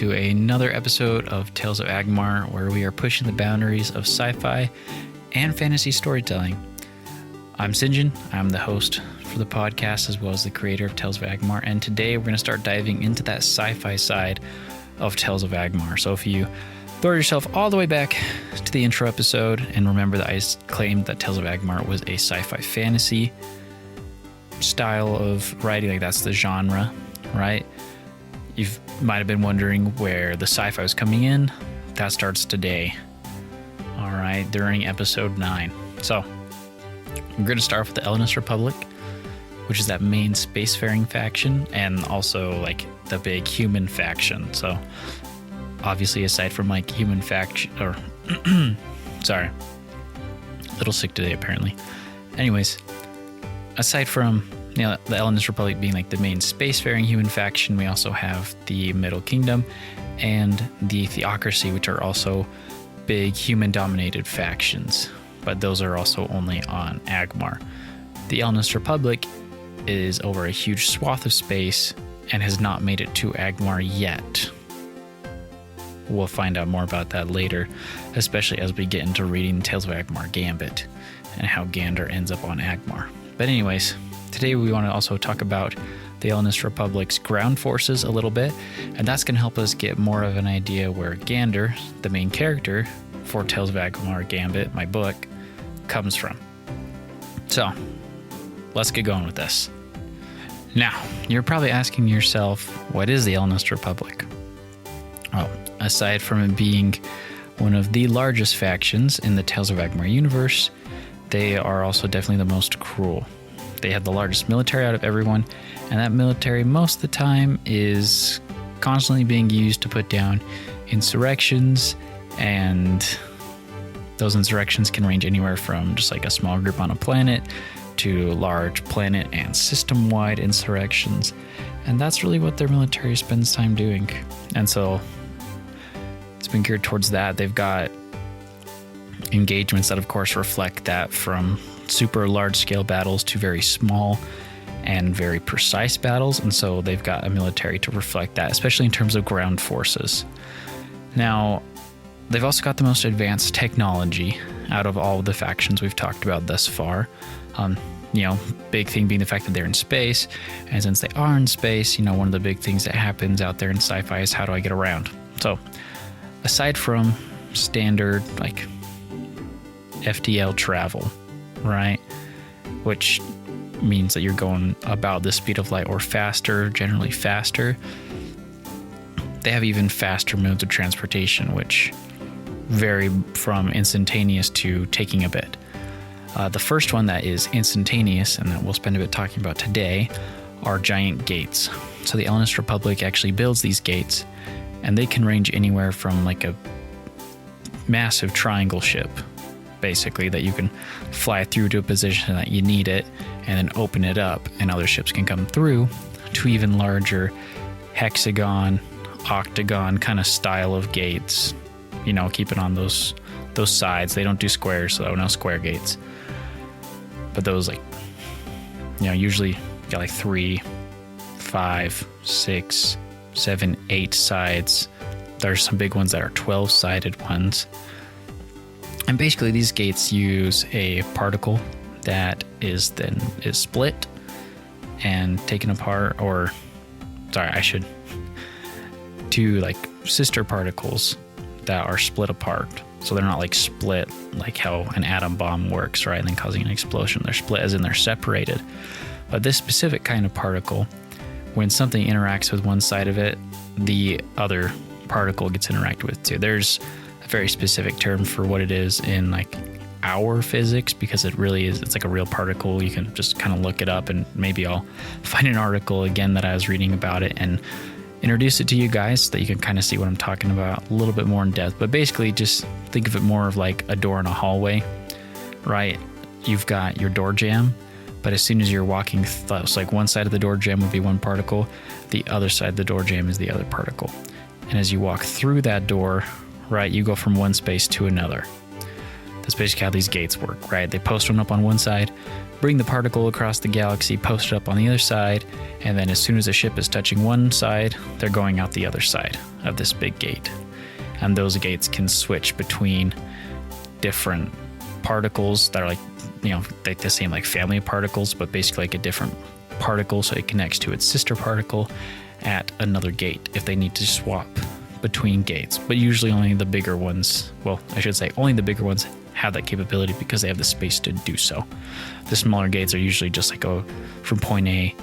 to another episode of Tales of Agmar, where we are pushing the boundaries of sci-fi and fantasy storytelling. I'm Sinjin. I'm the host for the podcast as well as the creator of Tales of Agmar, and today we're going to start diving into that sci-fi side of Tales of Agmar. So if you throw yourself all the way back to the intro episode and remember that I claimed that Tales of Agmar was a sci-fi fantasy style of writing, like that's the genre, right? You might have been wondering where the sci-fi was coming in. That starts today. All right, during episode 9. So we're going to start with the Ellonist Republic, which is that main spacefaring faction, and also like the big human faction. So obviously, aside from like human faction, or sorry, a little sick today apparently. Anyways, aside from the Ellonist Republic being like the main spacefaring human faction, we also have the Middle Kingdom and the Theocracy, which are also big human-dominated factions, but those are also only on Agmar. The Ellonist Republic is over a huge swath of space and has not made it to Agmar yet. We'll find out more about that later, especially as we get into reading Tales of Agmar Gambit and how Gander ends up on Agmar. But anyways, today we want to also talk about the Ellonist Republic's ground forces a little bit, and that's going to help us get more of an idea where Gander, the main character for Tales of Agmar Gambit, my book, comes from. So, let's get going with this. Now, you're probably asking yourself, what is the Ellonist Republic? Well, aside from it being one of the largest factions in the Tales of Agmar universe, they are also definitely the most cruel. They have the largest military out of everyone, and that military most of the time is constantly being used to put down insurrections, and those insurrections can range anywhere from just like a small group on a planet to large planet and system-wide insurrections, and that's really what their military spends time doing. And so it's been geared towards that. They've got engagements that of course reflect that, from super large scale battles to very small and very precise battles, and so they've got a military to reflect that, especially in terms of ground forces. Now, they've also got the most advanced technology out of all of the factions we've talked about thus far. Big thing being the fact that they're in space, and since they are in space, one of the big things that happens out there in sci-fi is how do I get around? So aside from standard like FTL travel, right, which means that you're going about the speed of light or faster, generally faster, they have even faster modes of transportation, which vary from instantaneous to taking a bit. The first one that is instantaneous, and that we'll spend a bit talking about today, are giant gates. So the Ellonist Republic actually builds these gates, and they can range anywhere from like a massive triangle ship, basically, that you can fly through to a position that you need it and then open it up and other ships can come through, to even larger hexagon, octagon kind of style of gates, keeping on those sides. They don't do squares, so no square gates, but those usually got like 3, 5, 6, 7, 8 sides. There's some big ones that are 12-sided ones. And basically these gates use a particle that is split and taken apart, two like sister particles that are split apart. So they're not like split like how an atom bomb works, right, and then causing an explosion. They're split as in they're separated. But this specific kind of particle, when something interacts with one side of it, the other particle gets interacted with too. There's a very specific term for what it is in like our physics, because it really is, it's like a real particle. You can just kind of look it up, and maybe I'll find an article again that I was reading about it and introduce it to you guys so that you can kind of see what I'm talking about a little bit more in depth. But basically just think of it more of like a door in a hallway, right? You've got your door jamb, but as soon as you're walking, so like one side of the door jamb would be one particle, the other side of the door jamb is the other particle. And as you walk through that door, right, you go from one space to another. That's basically how these gates work, right? They post one up on one side, bring the particle across the galaxy, post it up on the other side, and then as soon as the ship is touching one side, they're going out the other side of this big gate. And those gates can switch between different particles that are like, like the same like family of particles, but basically like a different particle, so it connects to its sister particle at another gate if they need to swap between gates. But usually only the bigger ones, well, I should say only the bigger ones have that capability because they have the space to do so. The smaller gates are usually just like a from point A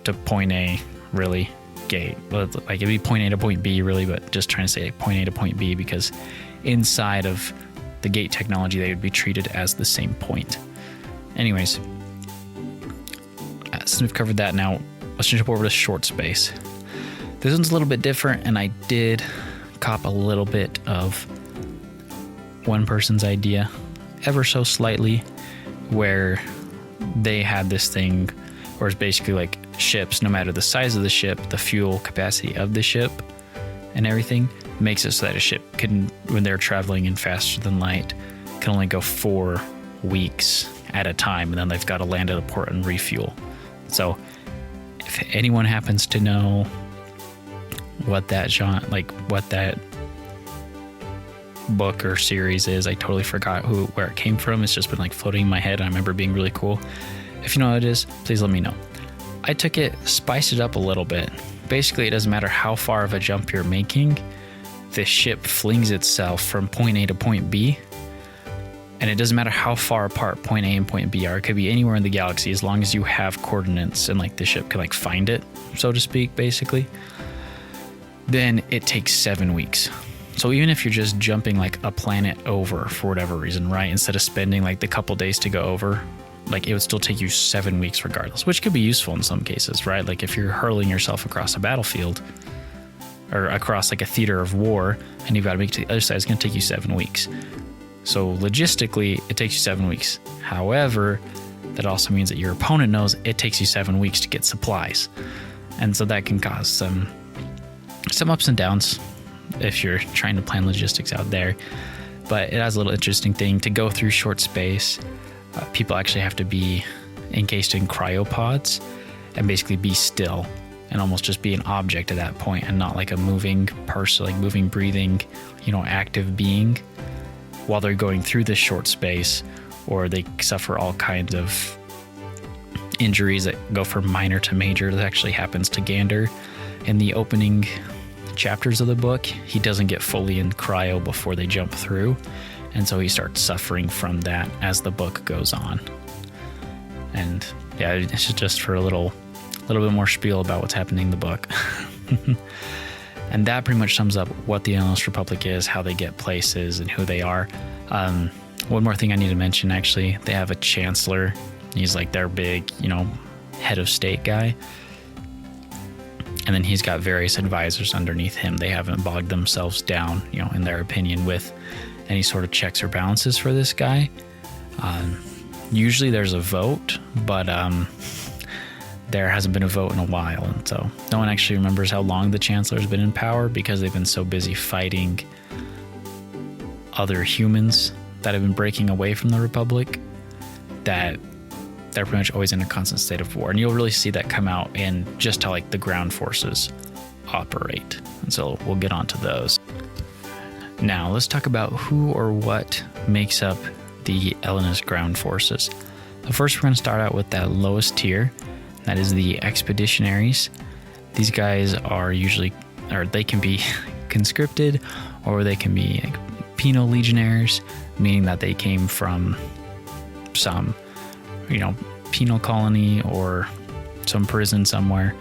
to point A, really, gate. Like it'd be point A to point B, really, but just trying to say point A to point B because inside of the gate technology, they would be treated as the same point. Anyways, since we've covered that, now let's jump over to short space. This one's a little bit different, and I did cop a little bit of one person's idea, ever so slightly, where they had this thing where it's basically like ships, no matter the size of the ship, the fuel capacity of the ship and everything makes it so that a ship can, when they're traveling in faster than light, can only go 4 weeks at a time, and then they've got to land at a port and refuel. So if anyone happens to know what that what that book or series is, I totally forgot where it came from. It's just been like floating in my head. I remember being really cool. If you know what it is, please let me know. I took it, spiced it up a little bit. Basically, it doesn't matter how far of a jump you're making, the ship flings itself from point A to point B, and it doesn't matter how far apart point A and point B are. It could be anywhere in the galaxy as long as you have coordinates and like the ship can like find it, so to speak, basically. Then it takes 7 weeks. So even if you're just jumping like a planet over for whatever reason, right? Instead of spending like the couple days to go over, like it would still take you 7 weeks regardless, which could be useful in some cases, right? Like if you're hurling yourself across a battlefield or across like a theater of war and you've got to make it to the other side, it's going to take you 7 weeks. So logistically, it takes you 7 weeks. However, that also means that your opponent knows it takes you 7 weeks to get supplies. And so that can cause some ups and downs if you're trying to plan logistics out there. But it has a little interesting thing to go through short space. People actually have to be encased in cryopods and basically be still and almost just be an object at that point and not like a moving person, like moving, breathing, active being while they're going through this short space, or they suffer all kinds of injuries that go from minor to major. That actually happens to Gander in the opening chapters of the book. He doesn't get fully in cryo before they jump through, and so he starts suffering from that as the book goes on. And yeah, it's just for a little bit more spiel about what's happening in the book. And that pretty much sums up what the Ellonist Republic is, how they get places, and who they are. One more thing I need to mention, actually, they have a chancellor. He's like their big, head of state guy. And then he's got various advisors underneath him. They haven't bogged themselves down, in their opinion, with any sort of checks or balances for this guy. Usually there's a vote, but there hasn't been a vote in a while. And so no one actually remembers how long the Chancellor's been in power because they've been so busy fighting other humans that have been breaking away from the Republic that they're pretty much always in a constant state of war. And you'll really see that come out in just how like the ground forces operate. And so we'll get onto those. Now let's talk about who or what makes up the Ellonist ground forces. So first we're going to start out with that lowest tier. That is the Expeditionaries. These guys are usually, or they can be conscripted, or they can be like penal legionnaires, meaning that they came from some, penal colony or some prison somewhere.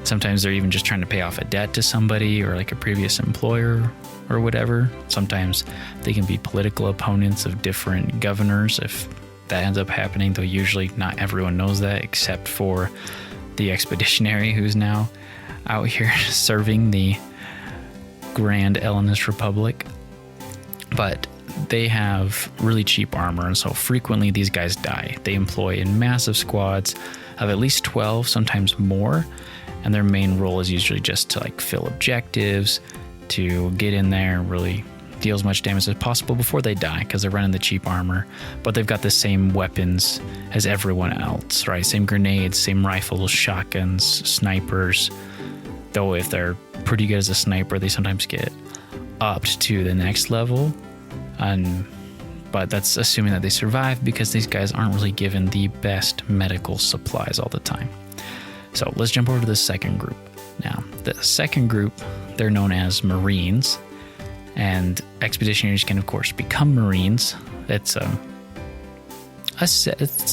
Sometimes they're even just trying to pay off a debt to somebody or like a previous employer or whatever. Sometimes they can be political opponents of different governors if that ends up happening, though usually not everyone knows that except for the Expeditionary, who's now out here serving the Grand Ellonist Republic. But they have really cheap armor, and so frequently these guys die. They employ in massive squads of at least 12, sometimes more, and their main role is usually just to like fill objectives, to get in there and really deal as much damage as possible before they die because they're running the cheap armor, but they've got the same weapons as everyone else, right? Same grenades, same rifles, shotguns, snipers. Though if they're pretty good as a sniper, they sometimes get upped to the next level. But that's assuming that they survive because these guys aren't really given the best medical supplies all the time. So let's jump over to the second group. Now, the second group, they're known as Marines, and Expeditionaries can, of course, become Marines. It's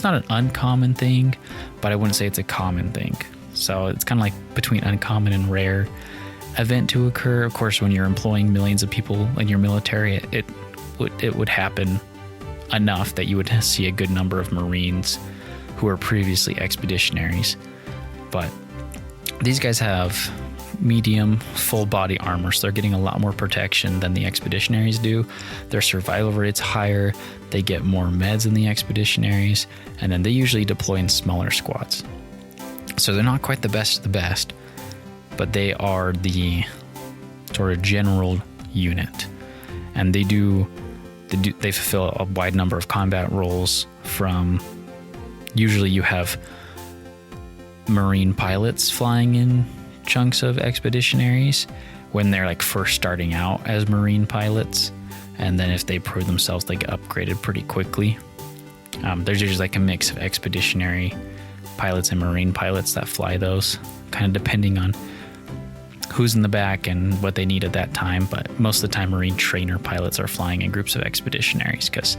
not an uncommon thing, but I wouldn't say it's a common thing. So it's kind of like between uncommon and rare event to occur. Of course, when you're employing millions of people in your military, it would happen enough that you would see a good number of Marines who are previously Expeditionaries. But these guys have medium full body armor, so they're getting a lot more protection than the Expeditionaries do. Their survival rate's higher, they get more meds than the Expeditionaries, and then they usually deploy in smaller squads. So they're not quite the best of the best, but they are the sort of general unit, and they fulfill a wide number of combat roles. From usually you have Marine pilots flying in chunks of Expeditionaries when they're like first starting out as Marine pilots, and then if they prove themselves, they get upgraded pretty quickly. There's usually like a mix of Expeditionary pilots and Marine pilots that fly those, kind of depending on who's in the back and what they need at that time. But most of the time, Marine trainer pilots are flying in groups of Expeditionaries because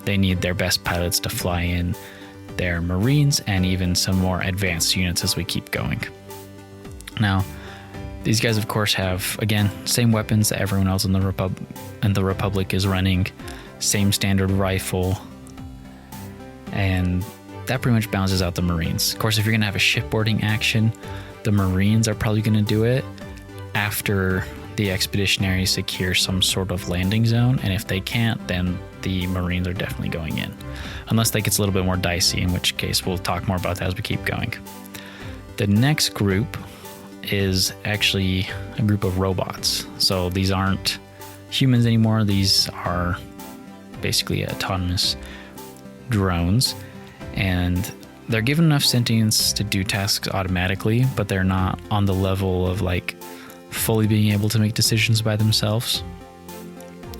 they need their best pilots to fly in their Marines and even some more advanced units as we keep going. Now, these guys, of course, have, again, same weapons that everyone else in the Republic is running, same standard rifle, and that pretty much balances out the Marines. Of course, if you're going to have a shipboarding action, the Marines are probably going to do it after the Expeditionaries secure some sort of landing zone, and if they can't, then the Marines are definitely going in. Unless that gets a little bit more dicey, in which case we'll talk more about that as we keep going. The next group is actually a group of robots. So these aren't humans anymore. These are basically autonomous drones, and they're given enough sentience to do tasks automatically, but they're not on the level of like fully being able to make decisions by themselves.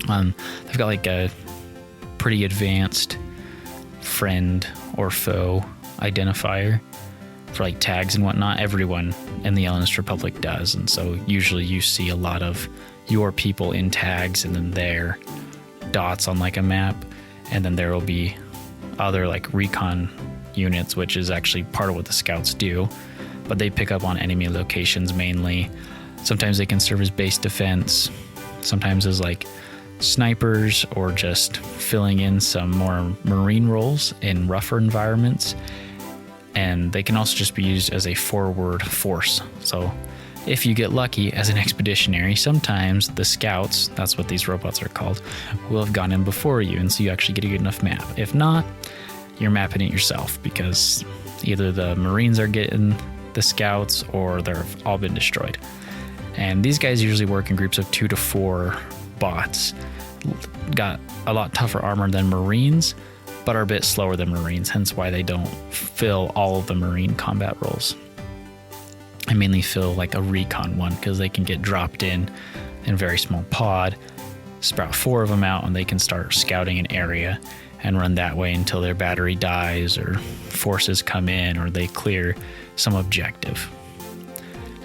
They've got like a pretty advanced friend or foe identifier for like tags and whatnot. Everyone in the Ellonist Republic does, and so usually you see a lot of your people in tags and then their dots on like a map, and then there will be other like recon units, which is actually part of what the scouts do, but they pick up on enemy locations mainly. Sometimes they can serve as base defense, sometimes as like snipers, or just filling in some more marine roles in rougher environments. And they can also just be used as a forward force. So if you get lucky as an expeditionary, sometimes the scouts, that's what these robots are called, will have gone in before you, and so you actually get a good enough map. If not, you're mapping it yourself, because either the Marines are getting the scouts or they've all been destroyed. And these guys usually work in groups of 2 to 4 bots. Got a lot tougher armor than Marines, but are a bit slower than Marines, hence why they don't fill all of the Marine combat roles. I mainly fill like a recon one, because they can get dropped in a very small pod, sprout 4 of them out, and they can start scouting an area and run that way until their battery dies or forces come in or they clear some objective.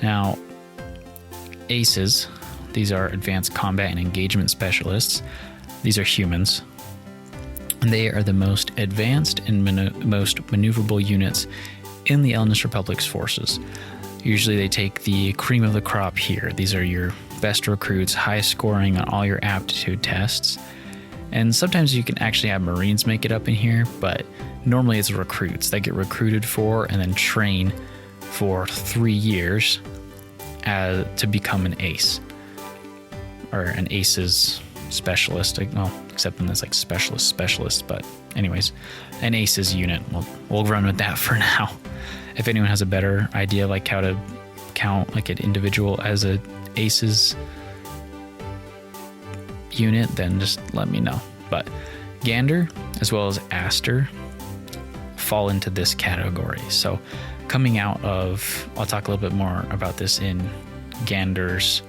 Now, ACEs, these are Advanced Combat and Engagement Specialists. These are humans. And they are the most advanced and most maneuverable units in the Ellonist Republic's forces. Usually they take the cream of the crop here. These are your best recruits, high scoring on all your aptitude tests. And sometimes you can actually have Marines make it up in here, but normally it's recruits. They get recruited for and then train for 3 years to become an ACE, or an ACE's specialist. Well, except when it's like specialist, but anyways, an ACE's unit. We'll run with that for now. If anyone has a better idea of like how to count like an individual as a ACE's unit, then just let me know. But Gander, as well as Aster, fall into this category. So coming out of, I'll talk a little bit more about this in Gander's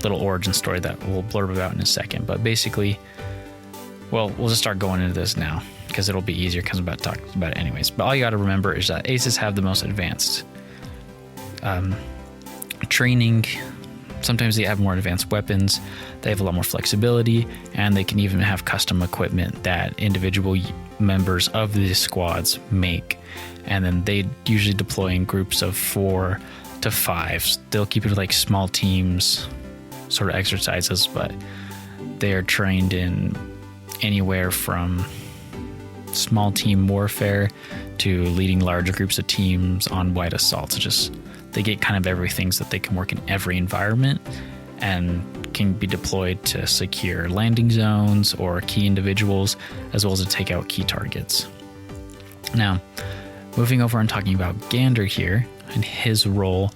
little origin story that we'll blurb about in a second. But basically, well, we'll just start going into this now because it'll be easier because I'm about to talk about it anyways. But all you got to remember is that aces have the most advanced training. Sometimes they have more advanced weapons, they have a lot more flexibility, and they can even have custom equipment that individual members of the squads make. And then they usually deploy in groups of 4 to 5. They'll keep it like small teams sort of exercises, but they're trained in anywhere from small team warfare to leading large groups of teams on wide assaults. Just they get kind of everything so that they can work in every environment and can be deployed to secure landing zones or key individuals, as well as to take out key targets. Now, moving over and talking about Gander here and his role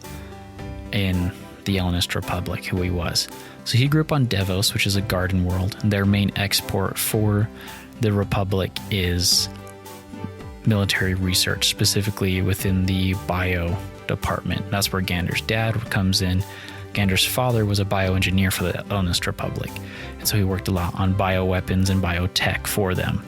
in the Ellonist Republic, who he was. So he grew up on Devos, which is a garden world, and their main export for the Republic is military research, specifically within the bio department. That's where Gander's dad comes in. Gander's father was a bioengineer for the Ellonist Republic, and so he worked a lot on bioweapons and biotech for them.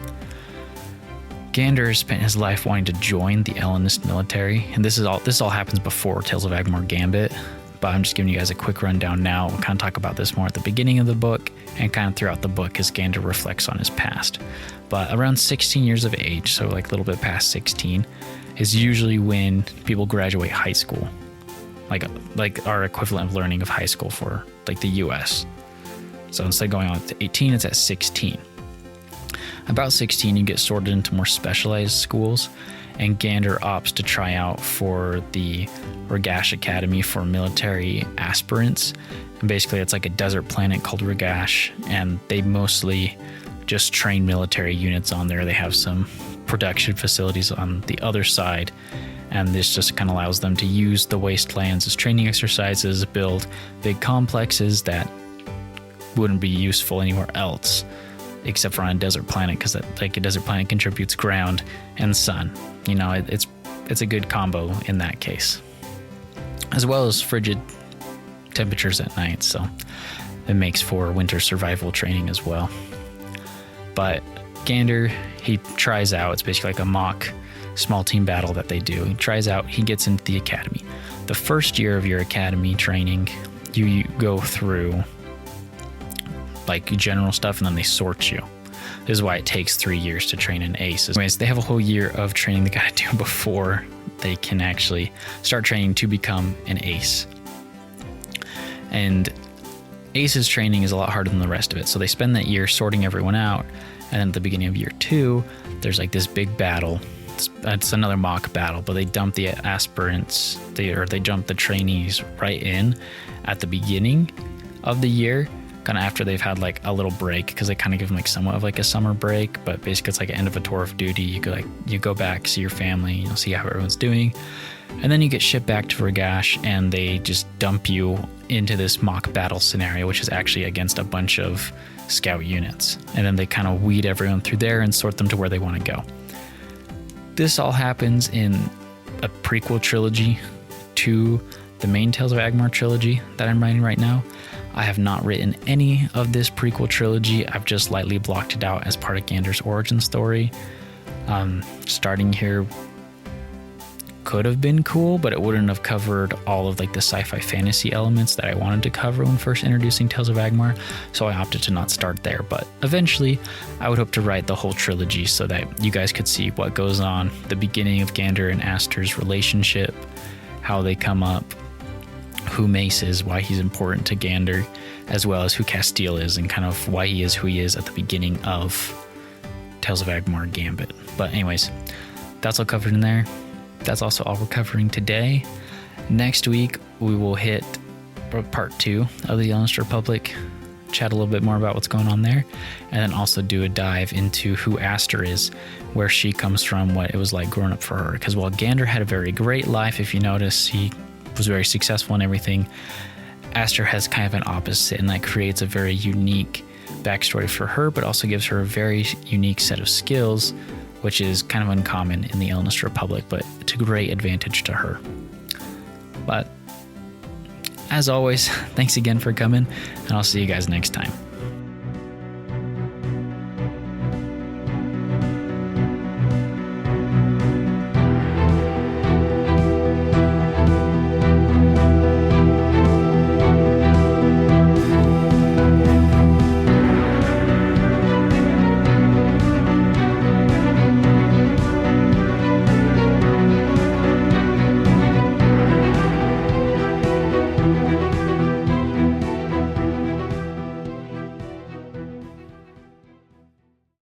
Gander spent his life wanting to join the Ellonist military, and this all happens before Tales of Agmar Gambit, but I'm just giving you guys a quick rundown now. We'll kind of talk about this more at the beginning of the book and kind of throughout the book as Gander reflects on his past. But around 16 years of age, so like a little bit past 16, is usually when people graduate high school, like our equivalent of learning of high school for like the US. So instead of going on to 18, it's at 16. About 16, you get sorted into more specialized schools, and Gander opts to try out for the Ragash Academy for military aspirants. And basically, it's like a desert planet called Ragash, and they mostly just train military units on there. They have some production facilities on the other side, and this just kind of allows them to use the wastelands as training exercises, build big complexes that wouldn't be useful anywhere else except for on a desert planet, because like a desert planet contributes ground and sun. You know, it's a good combo in that case, as well as frigid temperatures at night, so it makes for winter survival training as well. But Gander, he tries out. It's basically like a mock small team battle that they do. He tries out, he gets into the academy. The first year of your academy training, you go through like general stuff, and then they sort you. This is why it takes 3 years to train an ace. Anyways, they have a whole year of training they gotta do before they can actually start training to become an ace. And ace's training is a lot harder than the rest of it. So they spend that year sorting everyone out, and then at the beginning of year 2, there's like this big battle. It's another mock battle, but they dump the aspirants, they dump the trainees right in at the beginning of the year, kind of after they've had like a little break, because they kind of give them like somewhat of like a summer break, but basically it's like an end of a tour of duty. You go back, see your family, see how everyone's doing, and then you get shipped back to Ragash, and they just dump you into this mock battle scenario, which is actually against a bunch of scout units, and then they kind of weed everyone through there and sort them to where they want to go. This all happens in a prequel trilogy to the main Tales of Agmar trilogy that I'm writing right now. I have not written any of this prequel trilogy. I've just lightly blocked it out as part of Gander's origin story. Starting here could have been cool, but it wouldn't have covered all of like the sci-fi fantasy elements that I wanted to cover when first introducing Tales of Agmar, so I opted to not start there. But eventually I would hope to write the whole trilogy so that you guys could see what goes on, the beginning of Gander and Aster's relationship, how they come up, who Mace is, why he's important to Gander, as well as who Castile is and kind of why he is who he is at the beginning of Tales of Agmar Gambit. But anyways, that's all covered in there. That's also all we're covering today. Next week, we will hit part 2 of the Ellonist Republic, chat a little bit more about what's going on there, and then also do a dive into who Aster is, where she comes from, what it was like growing up for her. Because while Gander had a very great life, if you notice, he was very successful in everything, Aster has kind of an opposite, and that creates a very unique backstory for her, but also gives her a very unique set of skills, which is kind of uncommon in the Ellonist Republic, but to great advantage to her. But as always, thanks again for coming, and I'll see you guys next time.